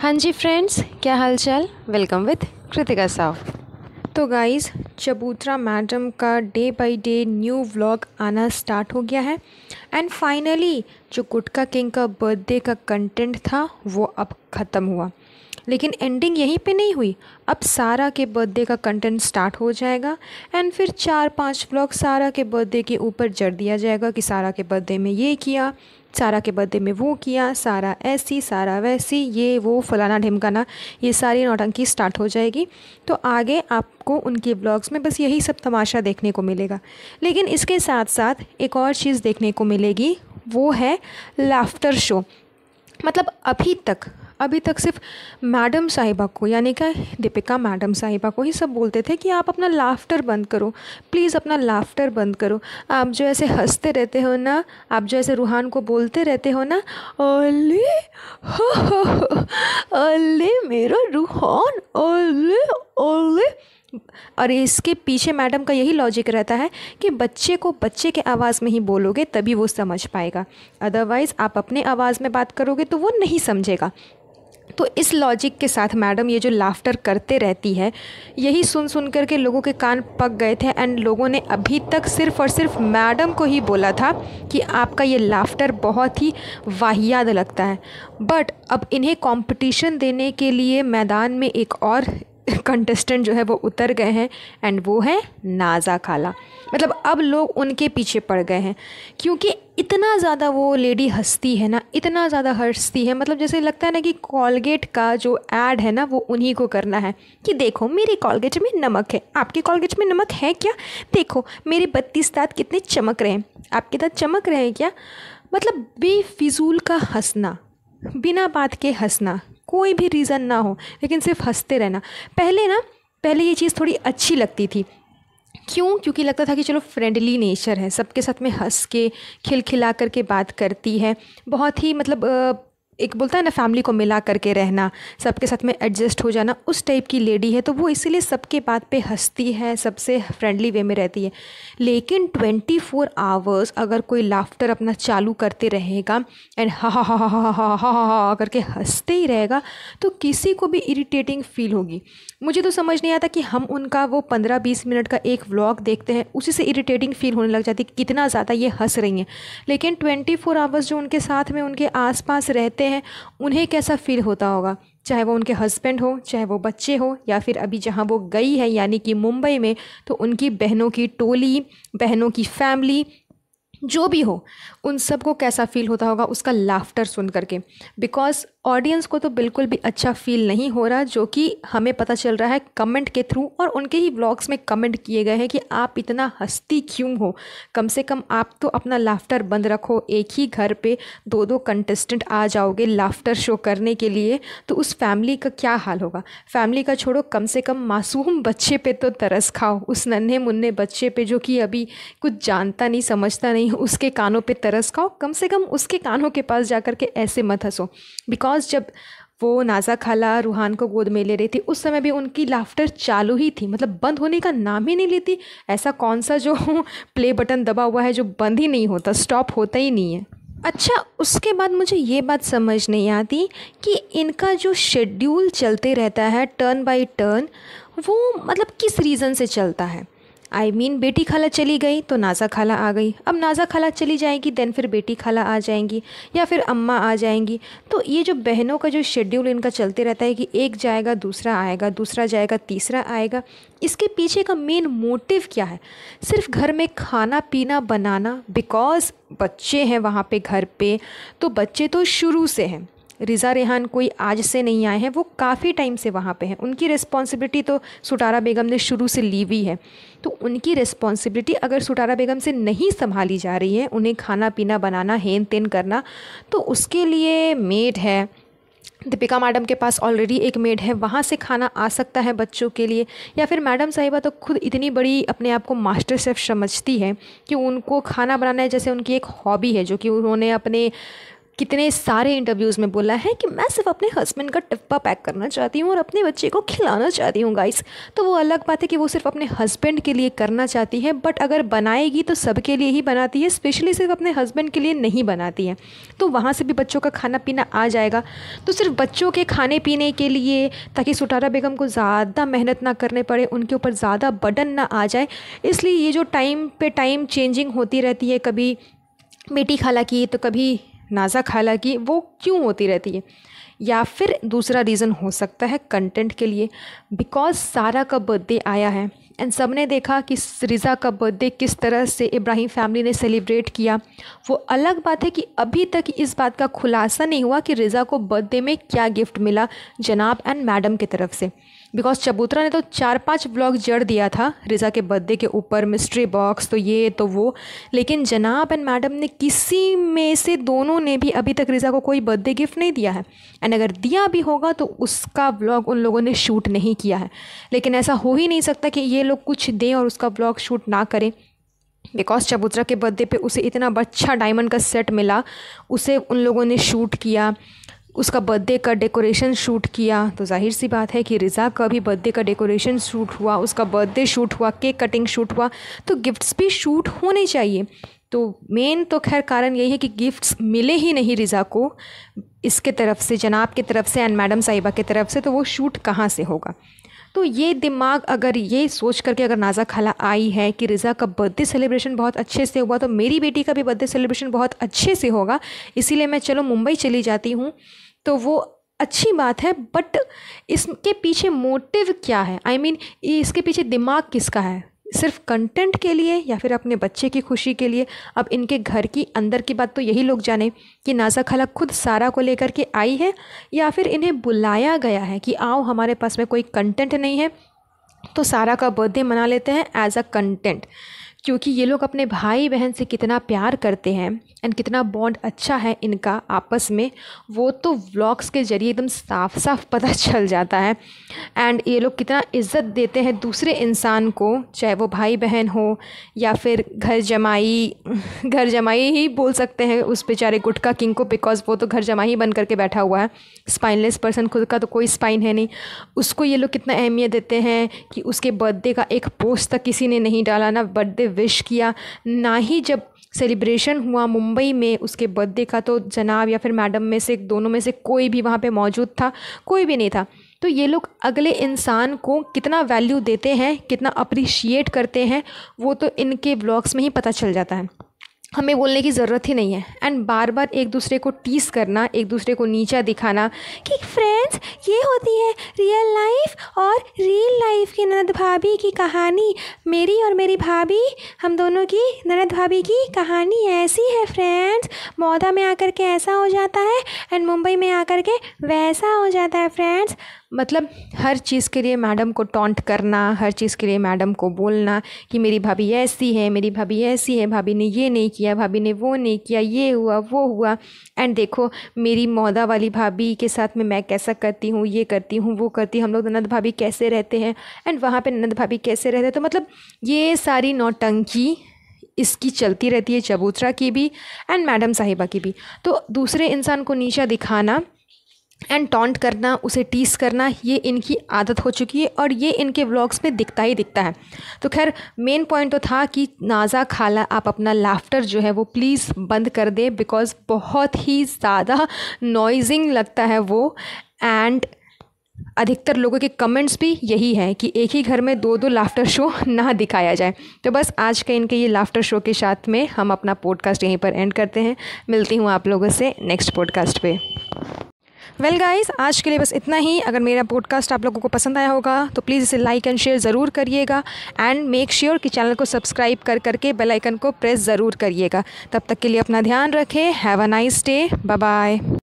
हाँ जी फ्रेंड्स, क्या हाल चाल। Welcome with Kritika Sao. तो गाइस, चबूतरा मैडम का day by day new vlog आना स्टार्ट हो गया है एंड फाइनली जो गुटका किंग का बर्थडे का कंटेंट था वो अब ख़त्म हुआ। लेकिन एंडिंग यहीं पे नहीं हुई, अब सारा के बर्थडे का कंटेंट स्टार्ट हो जाएगा एंड फिर 4-5 व्लॉग सारा के बर्थडे के ऊपर जड़ दिया जाएगा कि सारा के बर्थडे में ये किया, सारा के बर्थडे में वो किया, सारा ऐसी सारा वैसी, ये वो फलाना ढिमकाना, ये सारी नौटंकी स्टार्ट हो जाएगी। तो आगे आपको उनके व्लॉग्स में बस यही सब तमाशा देखने को मिलेगा। लेकिन इसके साथ साथ एक और चीज़ देखने को मिलेगी, वो है लाफ्टर शो। मतलब अभी तक सिर्फ मैडम साहिबा को, यानी कि दीपिका मैडम साहिबा को ही सब बोलते थे कि आप अपना लाफ्टर बंद करो, प्लीज़ अपना लाफ्टर बंद करो। आप जो ऐसे हंसते रहते हो ना, आप जो ऐसे रूहान को बोलते रहते हो ना, अले अले मेरा रूहान, अले अले। और इसके पीछे मैडम का यही लॉजिक रहता है कि बच्चे को बच्चे के आवाज़ में ही बोलोगे तभी वो समझ पाएगा, अदरवाइज़ आप अपने आवाज़ में बात करोगे तो वो नहीं समझेगा। तो इस लॉजिक के साथ मैडम ये जो लाफ्टर करते रहती है, यही सुन कर के लोगों के कान पक गए थे एंड लोगों ने अभी तक सिर्फ़ और सिर्फ मैडम को ही बोला था कि आपका ये लाफ्टर बहुत ही वाहियात लगता है। बट अब इन्हें कंपटीशन देने के लिए मैदान में एक और कंटेस्टेंट जो है वो उतर गए हैं एंड वो है नाज़ा खाला। मतलब अब लोग उनके पीछे पड़ गए हैं क्योंकि इतना ज़्यादा वो लेडी हंसती है ना, इतना ज़्यादा हंसती है। मतलब जैसे लगता है ना कि कॉलगेट का जो ऐड है ना वो उन्हीं को करना है कि देखो मेरी कॉलगेट में नमक है, आपके कॉलगेट में नमक है क्या, देखो मेरे 32 दांत कितने चमक रहे हैं, आपके दांत चमक रहे हैं क्या। मतलब बेफिजूल का हंसना, बिना बात के हंसना, कोई भी रीज़न ना हो लेकिन सिर्फ हंसते रहना। पहले ये चीज़ थोड़ी अच्छी लगती थी। क्यों? क्योंकि लगता था कि चलो फ्रेंडली नेचर है, सबके साथ में हंस के खिलखिला करके बात करती है, बहुत ही मतलब एक बोलता है ना फैमिली को मिला करके रहना, सबके साथ में एडजस्ट हो जाना, उस टाइप की लेडी है। तो वो इसीलिए सबके बात पे हंसती है, सबसे फ्रेंडली वे में रहती है। लेकिन 24 आवर्स अगर कोई लाफ्टर अपना चालू करते रहेगा एंड हा हा हा हा हा हा हा हा करके हंसते ही रहेगा तो किसी को भी इरिटेटिंग फील होगी। मुझे तो समझ नहीं आता कि हम उनका वो 15-20 मिनट का एक व्लॉग देखते हैं, उसी से इरिटेटिंग फील होने लग जाती है कितना ज़्यादा ये हंस रही हैं। लेकिन 24 आवर्स जो उनके साथ में उनके आसपास रहते हैं उन्हें कैसा फील होता होगा, चाहे वो उनके हस्बैंड हो, चाहे वो बच्चे हो, या फिर अभी जहाँ वो गई है यानी कि मुंबई में, तो उनकी बहनों की टोली, बहनों की फैमिली, जो भी हो, उन सबको कैसा फील होता होगा उसका लाफ्टर सुन करके। बिकॉज ऑडियंस को तो बिल्कुल भी अच्छा फील नहीं हो रहा, जो कि हमें पता चल रहा है कमेंट के थ्रू, और उनके ही व्लॉग्स में कमेंट किए गए हैं कि आप इतना हंसती क्यों हो, कम से कम आप तो अपना लाफ्टर बंद रखो। एक ही घर पे 2-2 कंटेस्टेंट आ जाओगे लाफ्टर शो करने के लिए, तो उस फैमिली का क्या हाल होगा। फैमिली का छोड़ो, कम से कम मासूम बच्चे पे तो तरस खाओ, उस नन्हे मुन्ने बच्चे पे जो कि अभी कुछ जानता नहीं समझता नहीं, उसके कानों पे तरस खाओ, कम से कम उसके कानों के पास जा कर के ऐसे मत हंसो। बिकॉज जब वो नाज़ा खाला रूहान को गोद में ले रही थी उस समय भी उनकी लाफ्टर चालू ही थी, मतलब बंद होने का नाम ही नहीं लेती। ऐसा कौन सा जो प्ले बटन दबा हुआ है जो बंद ही नहीं होता, स्टॉप होता ही नहीं है। अच्छा, उसके बाद मुझे ये बात समझ नहीं आती कि इनका जो शेड्यूल चलते रहता है टर्न बाय टर्न, वो मतलब किस रीज़न से चलता है। बेटी खाला चली गई तो नाज़ा खाला आ गई, अब नाज़ा खाला चली जाएगी देन फिर बेटी खाला आ जाएंगी या फिर अम्मा आ जाएंगी। तो ये जो बहनों का जो शेड्यूल इनका चलते रहता है कि एक जाएगा दूसरा आएगा, दूसरा जाएगा तीसरा आएगा, इसके पीछे का मेन मोटिव क्या है? सिर्फ घर में खाना पीना बनाना, बिकॉज़ बच्चे हैं वहाँ पे घर पे, तो बच्चे तो शुरू से हैं। रिज़ा रेहान कोई आज से नहीं आए हैं, वो काफ़ी टाइम से वहाँ पे हैं। उनकी रिस्पॉन्सिबिलिटी तो सुटारा बेगम ने शुरू से ली हुई है। तो उनकी रिस्पॉन्सिबिलिटी अगर सुटारा बेगम से नहीं संभाली जा रही है, उन्हें खाना पीना बनाना, हेन तेन करना, तो उसके लिए मेड है। दीपिका मैडम के पास ऑलरेडी एक मेड है, वहाँ से खाना आ सकता है बच्चों के लिए। या फिर मैडम साहिबा तो खुद इतनी बड़ी अपने आप को मास्टर शेफ़ समझती है कि उनको खाना बनाना है जैसे उनकी एक हॉबी है, जो कि उन्होंने अपने कितने सारे इंटरव्यूज़ में बोला है कि मैं सिर्फ अपने हस्बैंड का टिप्पा पैक करना चाहती हूँ और अपने बच्चे को खिलाना चाहती हूँ गाइस। तो वो अलग बात है कि वो सिर्फ अपने हस्बैंड के लिए करना चाहती है, बट अगर बनाएगी तो सबके लिए ही बनाती है, स्पेशली सिर्फ अपने हस्बैंड के लिए नहीं बनाती है। तो वहाँ से भी बच्चों का खाना पीना आ जाएगा। तो सिर्फ बच्चों के खाने पीने के लिए, ताकि सुटारा बेगम को ज़्यादा मेहनत ना करने पड़े, उनके ऊपर ज़्यादा बर्डन ना आ जाए, इसलिए ये जो टाइम पे टाइम चेंजिंग होती रहती है, कभी बेटी खाला की तो कभी नाज़ा खाला की, वो क्यों होती रहती है? या फिर दूसरा रीज़न हो सकता है कंटेंट के लिए, बिकॉज सारा का बर्थडे आया है एंड सब ने देखा कि रिज़ा का बर्थडे किस तरह से इब्राहिम फैमिली ने सेलिब्रेट किया। वो अलग बात है कि अभी तक इस बात का खुलासा नहीं हुआ कि रिज़ा को बर्थडे में क्या गिफ्ट मिला जनाब एंड मैडम की तरफ से, बिकॉज चबूतरा ने तो 4-5 व्लॉग जड़ दिया था रिज़ा के बर्थडे के ऊपर, मिस्ट्री बॉक्स तो ये तो वो, लेकिन जनाब एंड मैडम ने किसी में से दोनों ने भी अभी तक रिज़ा को कोई बर्थडे गिफ्ट नहीं दिया है। एंड अगर दिया भी होगा तो उसका व्लॉग उन लोगों ने शूट नहीं किया है। लेकिन ऐसा हो ही नहीं सकता कि ये लोग कुछ दें और उसका व्लॉग शूट ना करें, बिकॉज चबूतरा के बर्थडे पे उसे इतना अच्छा डायमंड का सेट मिला, उसे उन लोगों ने शूट किया, उसका बर्थडे का डेकोरेशन शूट किया। तो जाहिर सी बात है कि रिज़ा का भी बर्थडे का डेकोरेशन शूट हुआ, उसका बर्थडे शूट हुआ, केक कटिंग शूट हुआ, तो गिफ्ट्स भी शूट होने चाहिए। तो मेन तो खैर कारण यही है कि गिफ्ट्स मिले ही नहीं रिज़ा को इसके तरफ से, जनाब की तरफ से एंड मैडम साहिबा की तरफ से, तो वो शूट कहाँ से होगा? तो ये दिमाग अगर ये सोच करके अगर नाज़ा खाला आई है कि रिज़ा का बर्थडे सेलिब्रेशन बहुत अच्छे से हुआ, तो मेरी बेटी का भी बर्थडे सेलिब्रेशन बहुत अच्छे से होगा, इसीलिए मैं चलो मुंबई चली जाती हूँ, तो वो अच्छी बात है। बट इसके पीछे मोटिव क्या है? आई मीन इसके पीछे दिमाग किसका है? सिर्फ कंटेंट के लिए या फिर अपने बच्चे की खुशी के लिए? अब इनके घर की अंदर की बात तो यही लोग जाने कि नाज़ा खाला खुद सारा को लेकर के आई है या फिर इन्हें बुलाया गया है कि आओ हमारे पास में कोई कंटेंट नहीं है तो सारा का बर्थडे मना लेते हैं एज अ कंटेंट। क्योंकि ये लोग अपने भाई बहन से कितना प्यार करते हैं एंड कितना बॉन्ड अच्छा है इनका आपस में, वो तो व्लॉग्स के ज़रिए एकदम साफ साफ पता चल जाता है। एंड ये लोग कितना इज़्ज़त देते हैं दूसरे इंसान को, चाहे वो भाई बहन हो या फिर घर जमाई ही बोल सकते हैं उस बेचारे गुटका किंग को, बिकॉज वो तो घर जमाई ही बन करके बैठा हुआ है, स्पाइनलेस पर्सन, खुद का तो कोई स्पाइन है नहीं। उसको ये लोग कितना अहमियत देते हैं कि उसके बर्थडे का एक पोस्ट तक किसी ने नहीं डाला, ना बर्थडे विश किया, ना ही जब सेलिब्रेशन हुआ मुंबई में उसके बर्थडे का तो जनाब या फिर मैडम में से दोनों में से कोई भी वहाँ पे मौजूद था? कोई भी नहीं था। तो ये लोग अगले इंसान को कितना वैल्यू देते हैं, कितना अप्रिशिएट करते हैं, वो तो इनके व्लॉग्स में ही पता चल जाता है, हमें बोलने की ज़रूरत ही नहीं है। एंड बार बार एक दूसरे को टीस करना, एक दूसरे को नीचा दिखाना कि फ्रेंड्स ये होती है रियल लाइफ और रियल लाइफ की ननद भाभी की कहानी, मेरी और मेरी भाभी, हम दोनों की ननद भाभी की कहानी ऐसी है फ्रेंड्स, मौदा में आकर के ऐसा हो जाता है एंड मुंबई में आकर के वैसा हो जाता है फ्रेंड्स। मतलब हर चीज़ के लिए मैडम को टॉन्ट करना, हर चीज़ के लिए मैडम को बोलना कि मेरी भाभी ऐसी है, मेरी भाभी ऐसी है, भाभी ने ये नहीं किया, भाभी ने वो नहीं किया, ये हुआ वो हुआ, एंड देखो मेरी मौदा वाली भाभी के साथ में मैं कैसा करती हूँ, ये करती हूँ, वो करती हूँ, हम लोग ननद भाभी कैसे रहते हैं एंड वहाँ पे ननद भाभी कैसे रहते हैं। तो मतलब ये सारी नौटंकी इसकी चलती रहती है, चबूतरा की भी एंड मैडम साहिबा की भी। तो दूसरे इंसान को नीचा दिखाना एंड टॉन्ट करना, उसे टीस करना, ये इनकी आदत हो चुकी है और ये इनके व्लॉग्स में दिखता ही दिखता है। तो खैर मेन पॉइंट तो था कि नाज़ा खाला आप अपना लाफ्टर जो है वो प्लीज़ बंद कर दे, बिकॉज़ बहुत ही ज़्यादा नॉइजिंग लगता है वो। एंड अधिकतर लोगों के कमेंट्स भी यही है कि एक ही घर में 2-2 लाफ्टर शो ना दिखाया जाए। तो बस आज के इनके ये लाफ्टर शो के साथ में हम अपना पॉडकास्ट यहीं पर एंड करते हैं। मिलती हूँ आप लोगों से नेक्स्ट पॉडकास्ट पे। वेल गाइस, आज के लिए बस इतना ही। अगर मेरा पॉडकास्ट आप लोगों को पसंद आया होगा तो प्लीज़ इसे लाइक एंड शेयर ज़रूर करिएगा एंड मेक श्योर कि चैनल को सब्सक्राइब कर करके बेल आइकन को प्रेस ज़रूर करिएगा। तब तक के लिए अपना ध्यान रखें। Have a nice day. Bye bye.